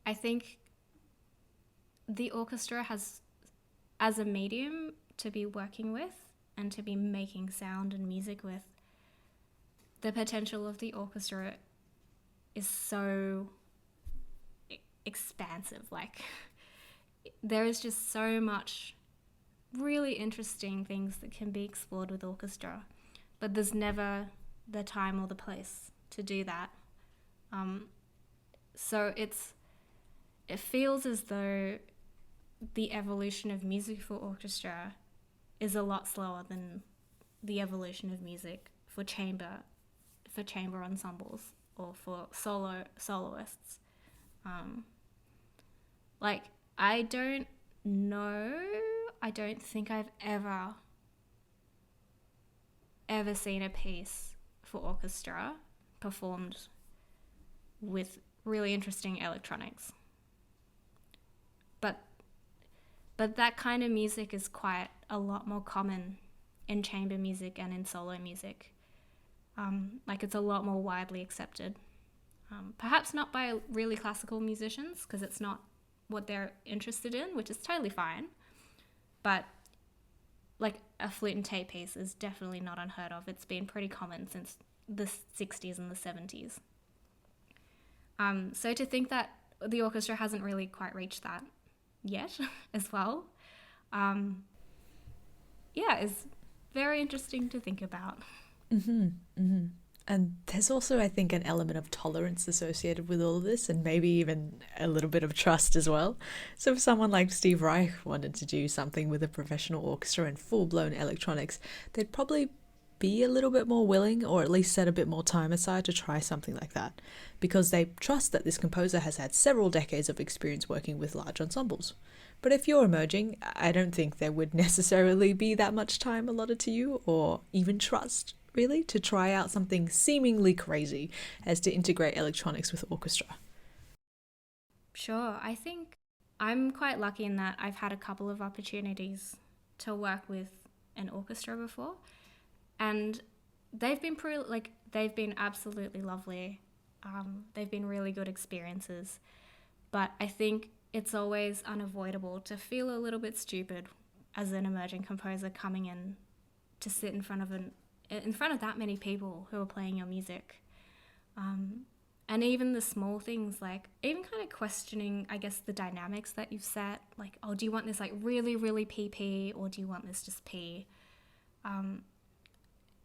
S2: I think the orchestra has, as a medium to be working with and to be making sound and music with, the potential of the orchestra is so expansive. Like, there is just so much really interesting things that can be explored with orchestra, but there's never the time or the place to do that. So it feels as though the evolution of music for orchestra is a lot slower than the evolution of music for chamber ensembles or for soloists. I don't think I've ever seen a piece for orchestra performed with really interesting electronics. But that kind of music is quite a lot more common in chamber music and in solo music. It's a lot more widely accepted. Perhaps not by really classical musicians, because it's not what they're interested in, which is totally fine. But like a flute and tape piece is definitely not unheard of. It's been pretty common since the 60s and the 70s. So to think that the orchestra hasn't really quite reached that yet as well, is very interesting to think about.
S1: And there's also, I think, an element of tolerance associated with all of this, and maybe even a little bit of trust as well. So if someone like Steve Reich wanted to do something with a professional orchestra and full-blown electronics, they'd probably be a little bit more willing, or at least set a bit more time aside to try something like that, because they trust that this composer has had several decades of experience working with large ensembles. But if you're emerging, I don't think there would necessarily be that much time allotted to you, or even trust, really, to try out something seemingly crazy as to integrate electronics with orchestra.
S2: Sure, I think I'm quite lucky in that I've had a couple of opportunities to work with an orchestra before, and they've been absolutely lovely. They've been really good experiences, but I think it's always unavoidable to feel a little bit stupid as an emerging composer coming in to sit in front of that many people who are playing your music. And even the small things, like even kind of questioning, I guess, the dynamics that you've set. Like, oh, do you want this like really, really PP, or do you want this just P?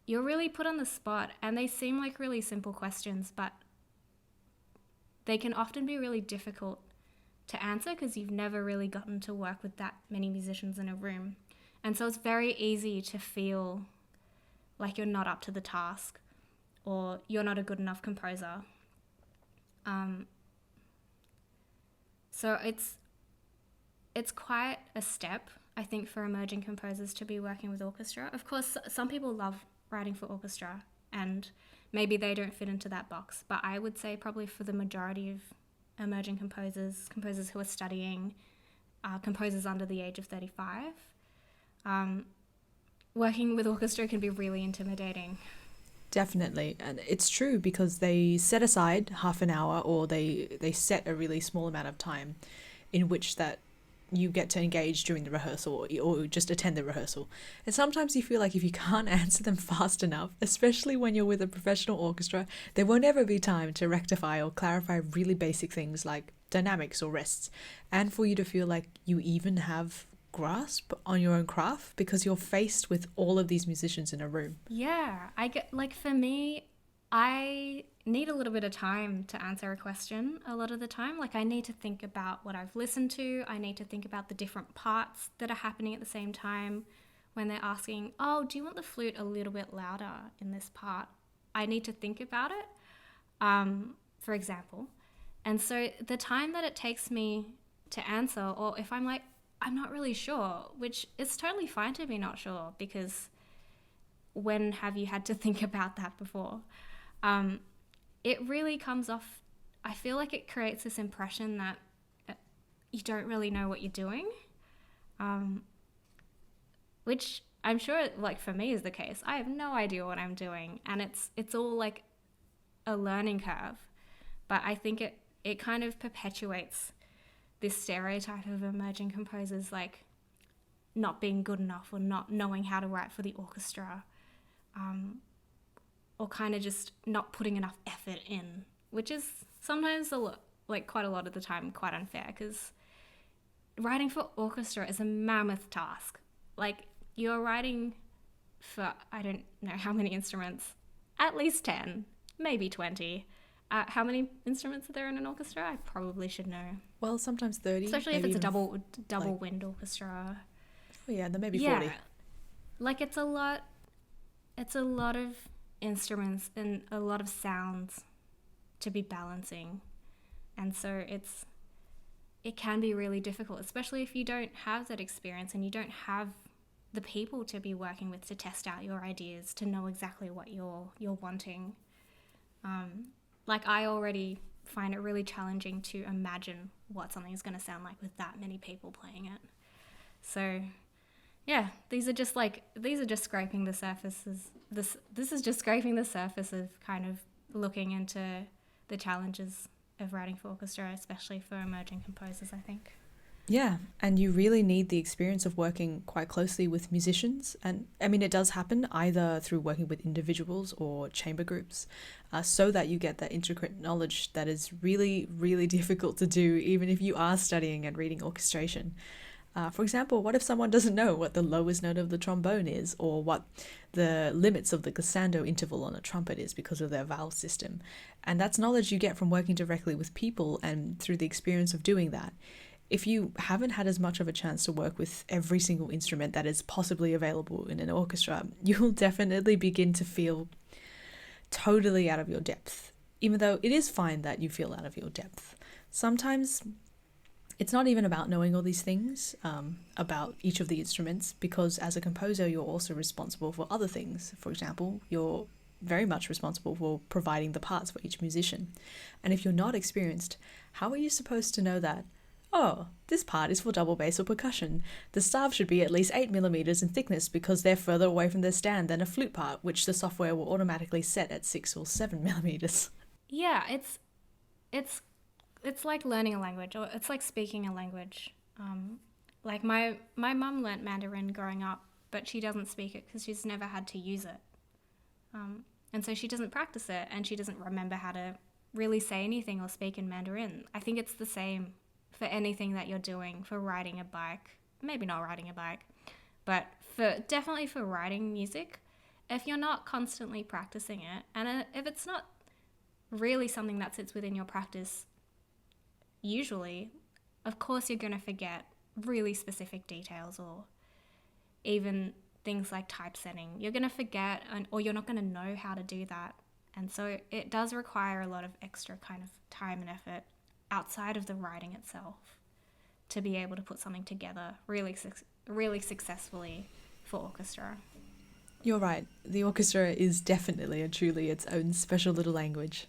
S2: You're really put on the spot, and they seem like really simple questions, but they can often be really difficult to answer because you've never really gotten to work with that many musicians in a room. And so it's very easy to feel like you're not up to the task or you're not a good enough composer. So it's quite a step, I think, for emerging composers to be working with orchestra. Of course, some people love writing for orchestra and maybe they don't fit into that box. But I would say probably for the majority of emerging composers who are studying, composers under the age of 35, working with orchestra can be really intimidating.
S1: Definitely. And it's true because they set aside half an hour or they set a really small amount of time in which that you get to engage during the rehearsal or just attend the rehearsal. And sometimes you feel like if you can't answer them fast enough, especially when you're with a professional orchestra, there won't ever be time to rectify or clarify really basic things like dynamics or rests, and for you to feel like you even have grasp on your own craft because you're faced with all of these musicians in a room.
S2: Yeah, I get, like, for me, I need a little bit of time to answer a question a lot of the time. Like, I need to think about what I've listened to. I need to think about the different parts that are happening at the same time. When they're asking, oh, do you want the flute a little bit louder in this part? I need to think about it, for example. And so the time that it takes me to answer, or if I'm like, I'm not really sure, which is totally fine to be not sure, because when have you had to think about that before? It really comes off, I feel like it creates this impression that you don't really know what you're doing, which I'm sure, like, for me is the case. I have no idea what I'm doing, and it's all like a learning curve. But I think it kind of perpetuates this stereotype of emerging composers, like, not being good enough or not knowing how to write for the orchestra, or kind of just not putting enough effort in, which is sometimes quite a lot of the time quite unfair, because writing for orchestra is a mammoth task. Like, you're writing for, I don't know how many instruments, at least 10, maybe 20. How many instruments are there in an orchestra? I probably should know.
S1: Well, sometimes 30.
S2: Especially if it's a double wind orchestra.
S1: Oh yeah, then maybe 40.
S2: Like, it's a lot of instruments and a lot of sounds to be balancing. And so it can be really difficult, especially if you don't have that experience and you don't have the people to be working with to test out your ideas, to know exactly what you're wanting. Like, I already find it really challenging to imagine what something's going to sound like with that many people playing it. So, yeah, these are just scraping the surfaces. This is just scraping the surface of kind of looking into the challenges of writing for orchestra, especially for emerging composers, I think.
S1: Yeah, and you really need the experience of working quite closely with musicians. And I mean, it does happen either through working with individuals or chamber groups, so that you get that intricate knowledge that is really, really difficult to do, even if you are studying and reading orchestration. For example, what if someone doesn't know what the lowest note of the trombone is, or what the limits of the glissando interval on a trumpet is because of their valve system? And that's knowledge you get from working directly with people and through the experience of doing that. If you haven't had as much of a chance to work with every single instrument that is possibly available in an orchestra, you will definitely begin to feel totally out of your depth, even though it is fine that you feel out of your depth. Sometimes it's not even about knowing all these things about each of the instruments, because as a composer, you're also responsible for other things. For example, you're very much responsible for providing the parts for each musician. And if you're not experienced, how are you supposed to know that, oh, this part is for double bass or percussion. The staff should be at least 8 millimeters in thickness because they're further away from their stand than a flute part, which the software will automatically set at 6 or 7 millimeters.
S2: Yeah, it's like learning a language, or it's like speaking a language. Like, my mum learnt Mandarin growing up, but she doesn't speak it because she's never had to use it. And so she doesn't practice it, and she doesn't remember how to really say anything or speak in Mandarin. I think it's the same for anything that you're doing, for riding a bike, maybe not riding a bike, but definitely for writing music. If you're not constantly practicing it, and if it's not really something that sits within your practice, usually, of course you're going to forget really specific details, or even things like typesetting. You're going to forget, or you're not going to know how to do that. And so it does require a lot of extra kind of time and effort outside of the writing itself to be able to put something together really successfully for orchestra.
S1: You're right. The orchestra is definitely and truly its own special little language.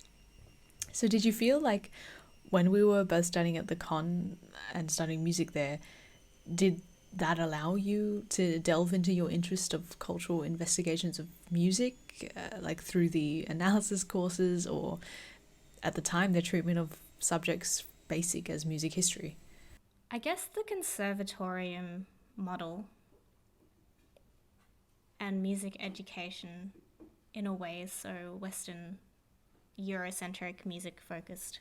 S1: So did you feel like when we were both studying at the con and studying music there, did that allow you to delve into your interest of cultural investigations of music, like through the analysis courses, or at the time their treatment of subjects basic as music history?
S2: I guess the conservatorium model and music education in a way is so Western Eurocentric music focused,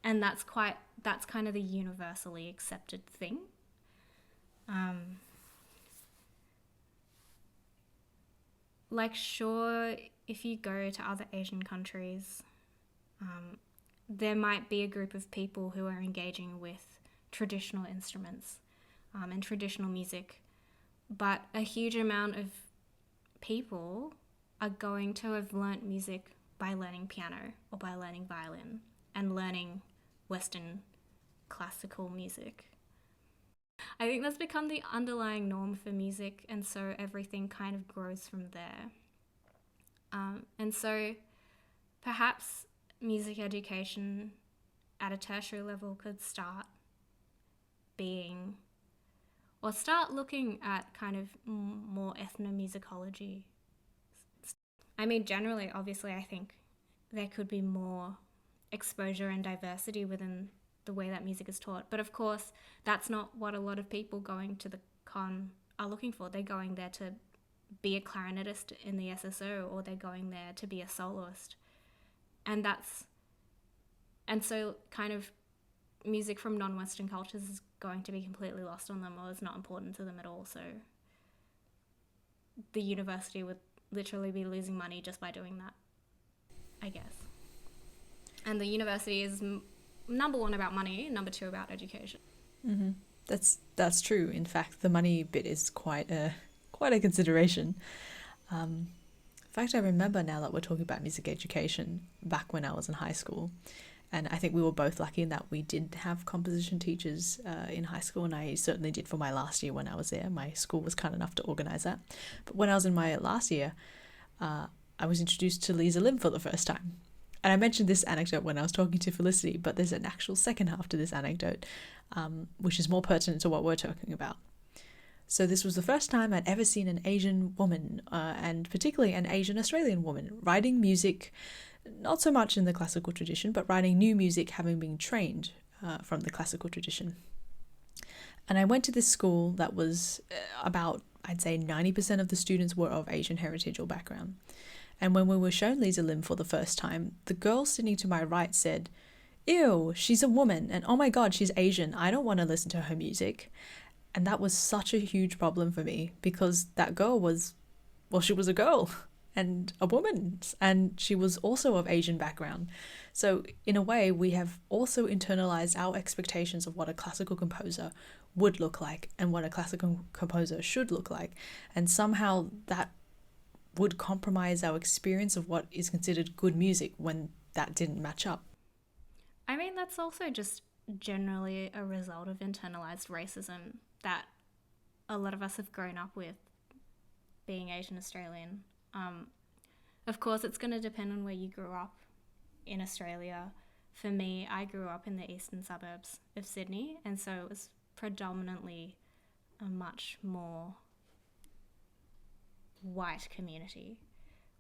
S2: and that's kind of the universally accepted thing. Like, sure, if you go to other Asian countries, there might be a group of people who are engaging with traditional instruments and traditional music, but a huge amount of people are going to have learnt music by learning piano or by learning violin and learning Western classical music. I think that's become the underlying norm for music, and so everything kind of grows from there. And so perhaps music education at a tertiary level could start looking at kind of more ethnomusicology. I mean, generally, obviously, I think there could be more exposure and diversity within the way that music is taught. But of course, that's not what a lot of people going to the con are looking for. They're going there to be a clarinetist in the SSO, or they're going there to be a soloist. And so kind of music from non-Western cultures is going to be completely lost on them, or is not important to them at all. So the university would literally be losing money just by doing that, I guess. And the university is number one about money, number two about education.
S1: Mm-hmm. That's true. In fact, the money bit is quite a consideration. In fact, I remember now that we're talking about music education, back when I was in high school, and I think we were both lucky in that we did have composition teachers in high school, and I certainly did for my last year when I was there. My school was kind enough to organise that. But when I was in my last year, I was introduced to Lisa Lim for the first time. And I mentioned this anecdote when I was talking to Felicity, but there's an actual second half to this anecdote, which is more pertinent to what we're talking about. So this was the first time I'd ever seen an Asian woman, and particularly an Asian Australian woman, writing music, not so much in the classical tradition, but writing new music having been trained from the classical tradition. And I went to this school that was about, I'd say 90% of the students were of Asian heritage or background. And when we were shown Lisa Lim for the first time, the girl sitting to my right said, "Ew, she's a woman, and oh my god, she's Asian. I don't want to listen to her music." And that was such a huge problem for me, because that girl was, well, she was a girl and a woman, and she was also of Asian background. So in a way, we have also internalized our expectations of what a classical composer would look like and what a classical composer should look like. And somehow that would compromise our experience of what is considered good music when that didn't match up.
S2: I mean, that's also just generally a result of internalized racism that a lot of us have grown up with, being Asian Australian. Of course, it's going to depend on where you grew up in Australia. For me, I grew up in the eastern suburbs of Sydney, and so it was predominantly a much more white community.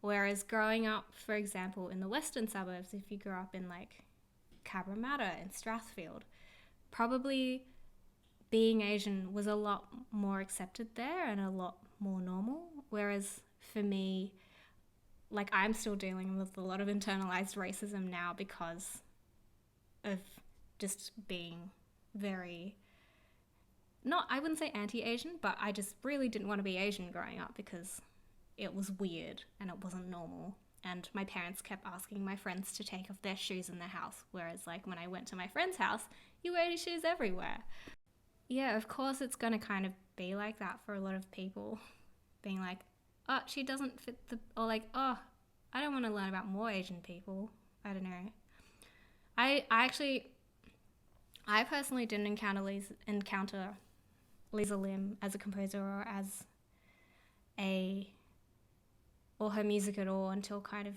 S2: Whereas growing up, for example, in the western suburbs, if you grew up in like Cabramatta and Strathfield, probably being Asian was a lot more accepted there and a lot more normal. Whereas for me, like, I'm still dealing with a lot of internalized racism now because of just being very, not, I wouldn't say anti-Asian, but I just really didn't want to be Asian growing up because it was weird and it wasn't normal. And my parents kept asking my friends to take off their shoes in their house. Whereas, like, when I went to my friend's house, You wear your shoes everywhere. Yeah, of course it's going to kind of be like that for a lot of people. Being like, oh, she doesn't fit or like, oh, I don't want to learn about more Asian people. I don't know. I personally didn't encounter Lisa Lim as a composer or her music at all until kind of,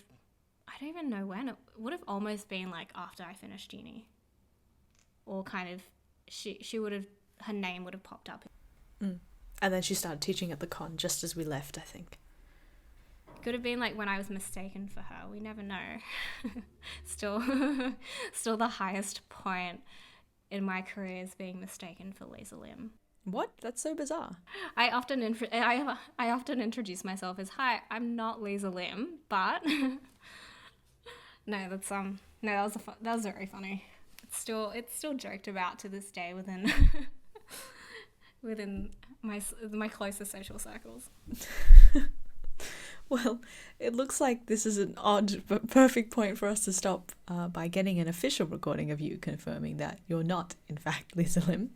S2: I don't even know when. It would have almost been like after I finished uni. Or kind of, her name would have popped up.
S1: And then she started teaching at the con just as we left, I think.
S2: Could have been like when I was mistaken for her. We never know. Still the highest point in my career is being mistaken for Lisa Lim.
S1: What? That's so bizarre.
S2: I often introduce myself as, hi, I'm not Lisa Lim, but no, that was very funny. It's still joked about to this day within my closest social circles.
S1: Well, it looks like this is an odd but perfect point for us to stop by getting an official recording of you confirming that you're not, in fact, Lisa Lim.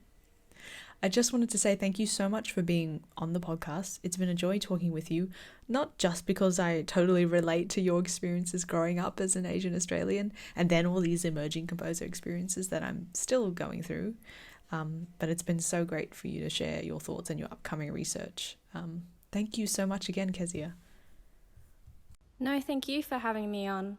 S1: I just wanted to say thank you so much for being on the podcast. It's been a joy talking with you, not just because I totally relate to your experiences growing up as an Asian Australian and then all these emerging composer experiences that I'm still going through, but it's been so great for you to share your thoughts and your upcoming research. Thank you so much again, Kezia.
S2: No, thank you for having me on.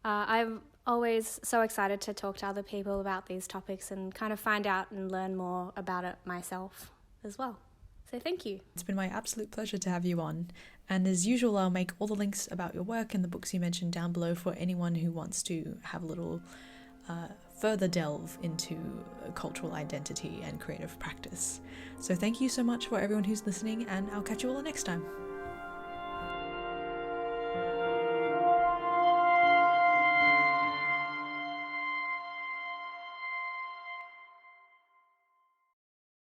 S2: I'm always so excited to talk to other people about these topics and kind of find out and learn more about it myself as well. So thank you.
S1: It's been my absolute pleasure to have you on. And as usual, I'll make all the links about your work and the books you mentioned down below for anyone who wants to have a little further delve into cultural identity and creative practice. So thank you so much for everyone who's listening, and I'll catch you all next time.